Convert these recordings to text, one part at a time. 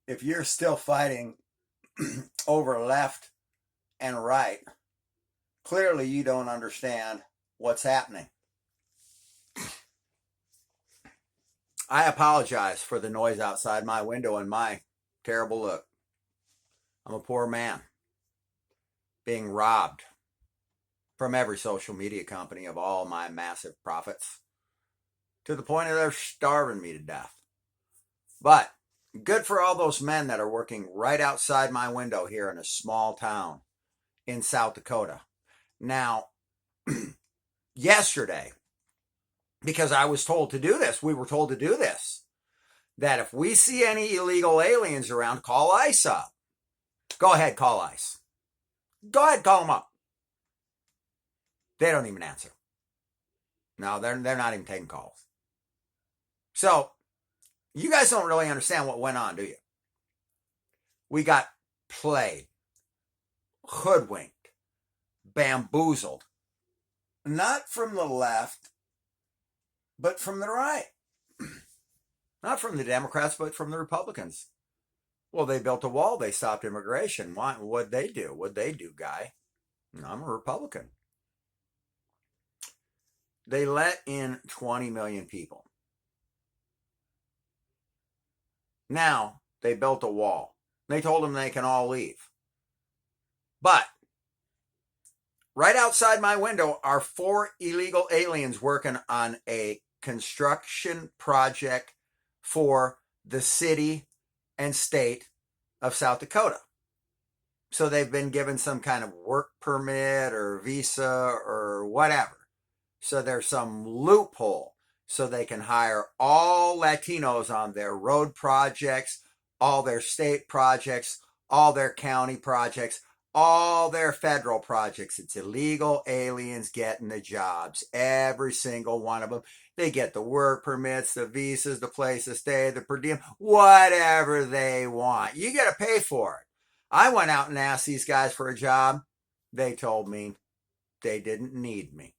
if you're still fighting over left and right, clearly you don't understand what's happening. I apologize for the noise outside my window and my terrible look. I'm a poor man being robbed from every social media company of all my massive profits to the point of they're starving me to death. But good for all those men that are working right outside my window here in a small town in South Dakota. Now, yesterday, because I was told to do this, we were told to do this, that if we see any illegal aliens around, call ICE up. Go ahead, call ICE. Go ahead, call them up. They don't even answer. No, they're not even taking calls. So, you guys don't really understand what went on, do you? We got played, hoodwinked, bamboozled. Not from the left, but from the right. Not from the Democrats, but from the Republicans. Well, they built a wall. They stopped immigration. What'd they do? What'd they do, guy? I'm a Republican. They let in 20 million people. Now, they built a wall. They told them they can all leave. But right outside my window are 4 illegal aliens working on a construction project for the city and state of South Dakota. So they've been given some kind of work permit or visa or whatever. So there's some loophole so they can hire all Latinos on their road projects, all their state projects, all their county projects, all their federal projects. It's illegal aliens getting the jobs, every single one of them. They get the work permits, the visas, the place to stay, the per diem, whatever they want. You got to pay for it. I went out and asked these guys for a job. They told me they didn't need me.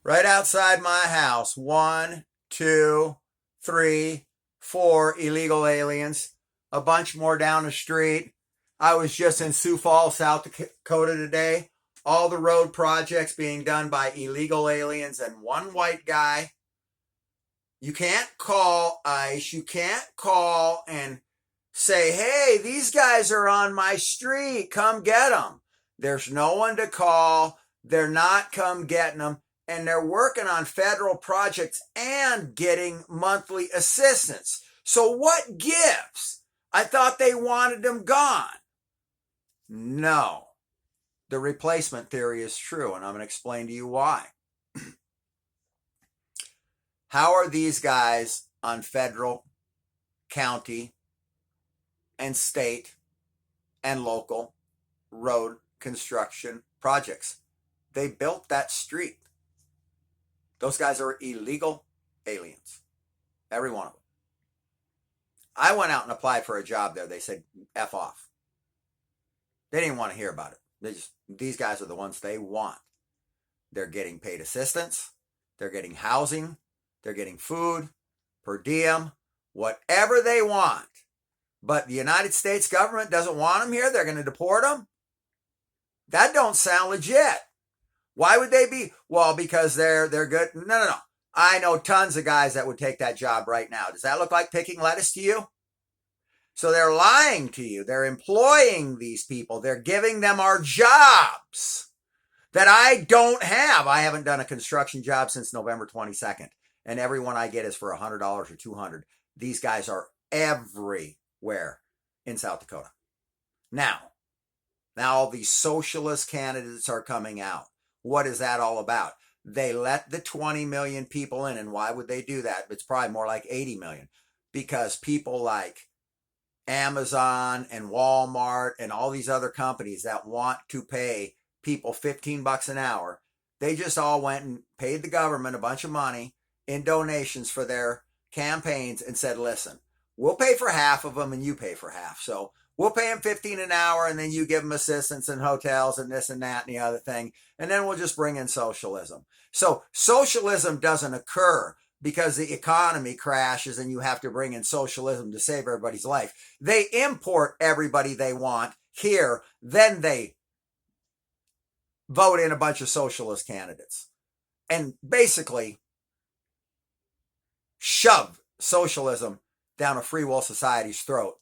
Right outside my house, 1, 2, 3, 4 illegal aliens, a bunch more down the street. I was just in Sioux Falls, South Dakota today. All the road projects being done by illegal aliens and one white guy. You can't call ICE. You can't call and say, hey, these guys are on my street. Come get them. There's no one to call. They're not come getting them. And they're working on federal projects and getting monthly assistance. So what gives? I thought they wanted them gone. No. The replacement theory is true, and I'm going to explain to you why. How are these guys on federal, county, and state and local road construction projects? They built that street. Those guys are illegal aliens. Every one of them. I went out and applied for a job there. They said, F off. They didn't want to hear about it. These guys are the ones they want. They're getting paid assistance. They're getting housing. They're getting food, per diem, whatever they want. But the United States government doesn't want them here. They're going to deport them. That don't sound legit. Why would they be? Well, because they're good. No. I know tons of guys that would take that job right now. Does that look like picking lettuce to you? So they're lying to you. They're employing these people. They're giving them our jobs that I don't have. I haven't done a construction job since November 22nd. And every one I get is for $100 or $200. These guys are everywhere in South Dakota. Now all these socialist candidates are coming out. What is that all about? They let the 20 million people in. And why would they do that? It's probably more like 80 million. Because people like Amazon and Walmart and all these other companies that want to pay people $15 an hour, they just all went and paid the government a bunch of money in donations for their campaigns and said, listen, we'll pay for half of them and you pay for half. So we'll pay them $15 an hour and then you give them assistance in hotels and this and that and the other thing. And then we'll just bring in socialism. So socialism doesn't occur because the economy crashes and you have to bring in socialism to save everybody's life. They import everybody they want here, then they vote in a bunch of socialist candidates and basically shove socialism down a free will society's throat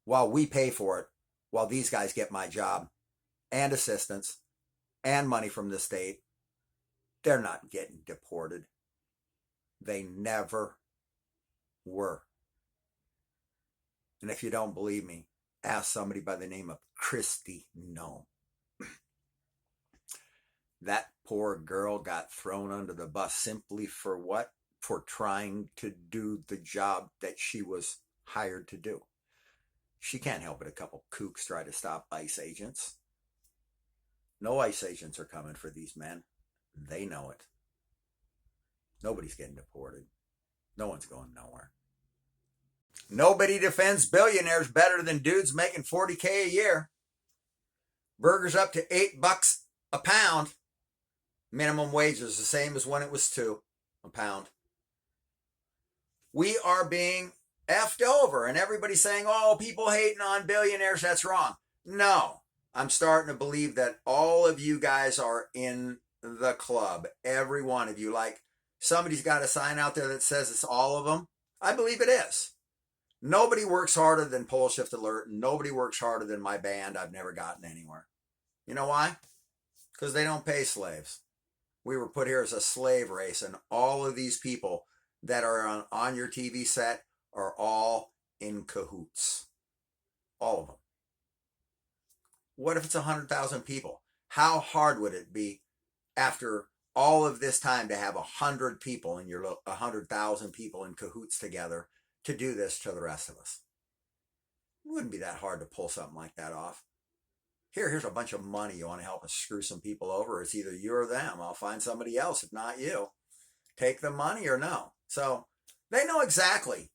while we pay for it, while these guys get my job and assistance and money from the state. They're not getting deported. They never were. And if you don't believe me, ask somebody by the name of Christy Nome. That poor girl got thrown under the bus simply for what? For trying to do the job that she was hired to do. She can't help it a couple kooks try to stop ICE agents. No ICE agents are coming for these men. They know it. Nobody's getting deported. No one's going nowhere. Nobody defends billionaires better than dudes making $40K a year. Burgers up to $8 a pound. Minimum wage is the same as when it was $2 a pound. We are being effed over, and everybody's saying, oh, people hating on billionaires, that's wrong. No, I'm starting to believe that all of you guys are in the club. Every one of you. Like, somebody's got a sign out there that says it's all of them. I believe it is. Nobody works harder than Poleshift Alert. Nobody works harder than my band. I've never gotten anywhere. You know why? Because they don't pay slaves. We were put here as a slave race, and all of these people that are on your TV set are all in cahoots. All of them. What if it's 100,000 people? How hard would it be after all of this time to have 100 people in your 100,000 people in cahoots together to do this to the rest of us? It wouldn't be that hard to pull something like that off. Here's a bunch of money. You want to help us screw some people over? It's either you or them. I'll find somebody else if not you. Take the money or no. So they know exactly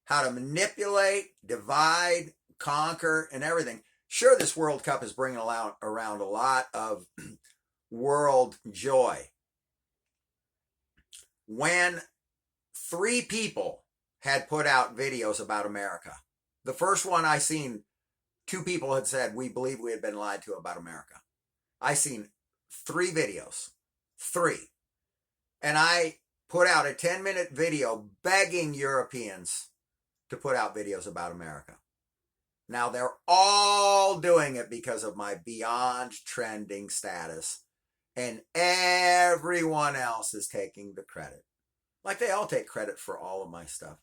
how to manipulate, divide, conquer, and everything. Sure, this World Cup is bringing around a lot of world joy. When 3 people had put out videos about America, the first one I seen, 2 people had said, we believe we had been lied to about America. I seen 3 videos. 3. And I put out a 10-minute video begging Europeans to put out videos about America. Now they're all doing it because of my beyond trending status. And everyone else is taking the credit. Like they all take credit for all of my stuff.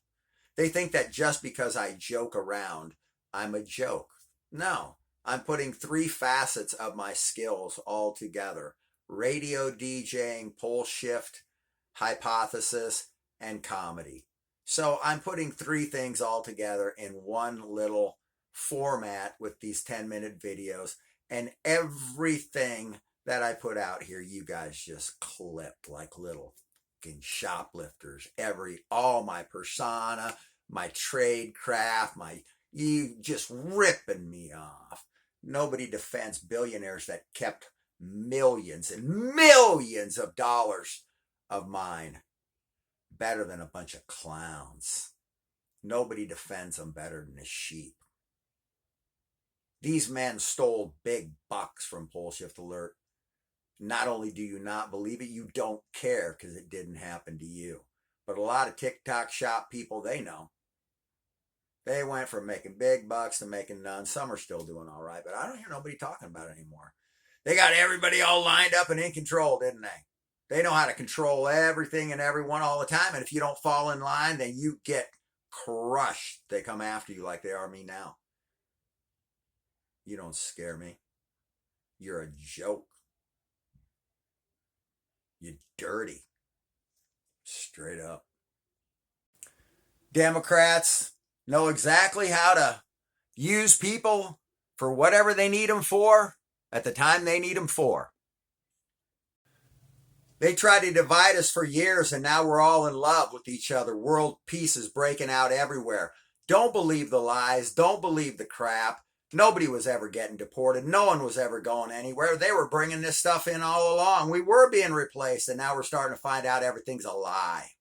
They think that just because I joke around, I'm a joke. No, I'm putting 3 facets of my skills all together. Radio DJing, Poleshift, hypothesis, and comedy. So I'm putting 3 things all together in one little format with these 10-minute videos. And everything that I put out here, you guys just clipped like little fucking shoplifters. All my persona, my trade craft, you just ripping me off. Nobody defends billionaires that kept millions and millions of dollars of mine better than a bunch of clowns. Nobody defends them better than a sheep. These men stole big bucks from Poleshift Alert. Not only do you not believe it, you don't care because it didn't happen to you. But a lot of TikTok shop people, they know. They went from making big bucks to making none. Some are still doing all right, but I don't hear nobody talking about it anymore. They got everybody all lined up and in control, didn't they? They know how to control everything and everyone all the time. And if you don't fall in line, then you get crushed. They come after you like they are me now. You don't scare me. You're a joke. You're dirty. Straight up. Democrats know exactly how to use people for whatever they need them for at the time they need them for. They tried to divide us for years, and now we're all in love with each other. World peace is breaking out everywhere. Don't believe the lies. Don't believe the crap. Nobody was ever getting deported. No one was ever going anywhere. They were bringing this stuff in all along. We were being replaced, and now we're starting to find out everything's a lie.